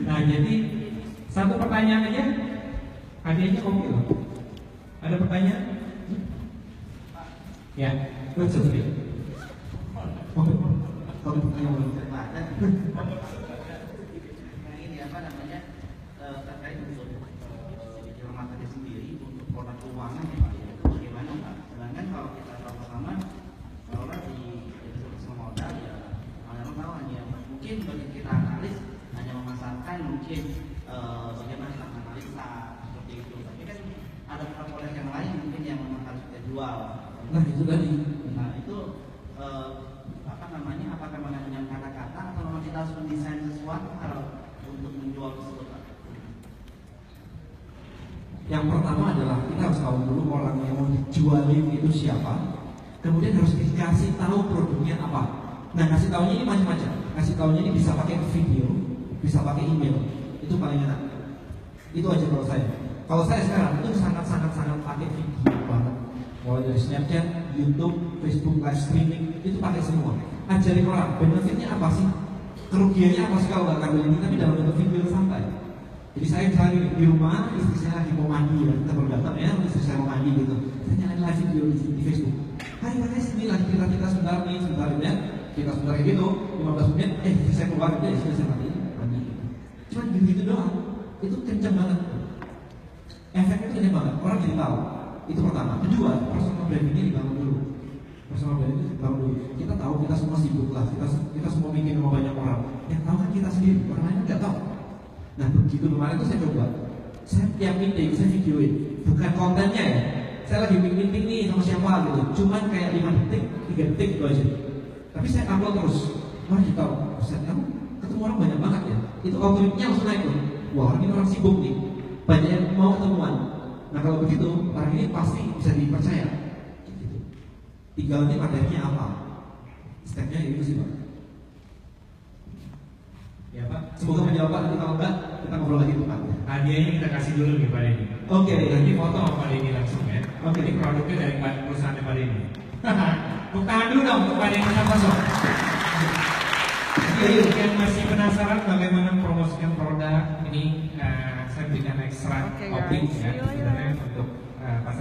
Nah jadi satu pertanyaan aja. Hadiahnya kopi loh. Ada pertanyaan? Ya, Betul. Kalau pertanyaan ini apa namanya terkait untuk digital marketing sendiri untuk produk keuangan ya Pak ya, itu bagaimana Pak? Sedangkan kalau kita tahu sama orang di investasi modal ya orang tahu hanya mungkin bagi kita analis hanya memasarkan mungkin bagaimana kita analisa seperti itu, tapi kan ada produk yang lain mungkin yang memang harus kita jual. Nah itu tadi. Nah itu apa namanya? Apakah memang hanya kata-kata atau memang kita harus mendesain sesuatu kalau untuk menjual tersebut? Yang pertama adalah kita harus tahu dulu orang yang mau dijualin itu siapa. Kemudian harus dikasih tahu produknya apa. Nah kasih tahunya ini macam-macam. Kasih tahunya ini bisa pakai video, bisa pakai email. Itu paling enak. Itu aja kalau saya. Kalau saya sekarang itu sangat pakai video banget. Mulai dari Snapchat, YouTube, Facebook, live streaming itu pakai semua. Ajarin orang benefitnya apa sih, kerugiannya apa sih kalau nggak kabel ini, tapi dalam bentuk video santai. Jadi saya cari di rumah, istri saya lagi mau mandi ya, kita baru datang ya, istri saya mau mandi gitu. Saya nyalain live video di Facebook. Hai pakai sini lagi kita sebentar nih, sebentar ya, kita sebentar kayak gitu, 15 menit, istri saya keluar deh, istri saya mandi. Cuma gitu doang, itu kenceng banget. Efeknya itu gede banget, orang jadi tahu. Itu pertama. Kedua, personal brandingnya dibangun dulu. Personal branding dibangun dulu. Kita tahu kita semua sibuk lah. Kita semua bikin sama banyak orang. Yang tahu kan kita sendiri. Orang lain nggak tahu. Nah begitu kemarin itu saya coba Saya tiap meeting saya videoin, bukan kontennya ya. Saya lagi meeting nih sama siapa gitu, cuman kayak 5 detik, 3 detik itu aja. Tapi saya upload terus. Wah, kita tahu, Ustaz, kamu ketemu orang banyak banget ya. Itu algoritmnya langsung naik tuh. Wah, orang ini orang sibuk nih, banyak yang mau ketemuan. Nah kalau begitu, orang ini pasti bisa dipercaya. Gitu. Tinggal ini materinya apa? Stepnya itu sih Pak. Ya Pak. Semoga menjawab Pak. Nanti kalau enggak, kita ngobrol lagi Pak. Hadiahnya kita kasih dulu nih Pak Denny. Oke. Nanti foto sama Pak Denny langsung ya. Oke. Ini produknya dari perusahaan Pak Denny. Tepuk tangan dulu dong untuk Pak Denny Santoso. Jadi yang masih penasaran bagaimana promosikan produk ini, saya berikan ekstra Oke, kopi guys. ya, See you later. sebenarnya untuk pasar.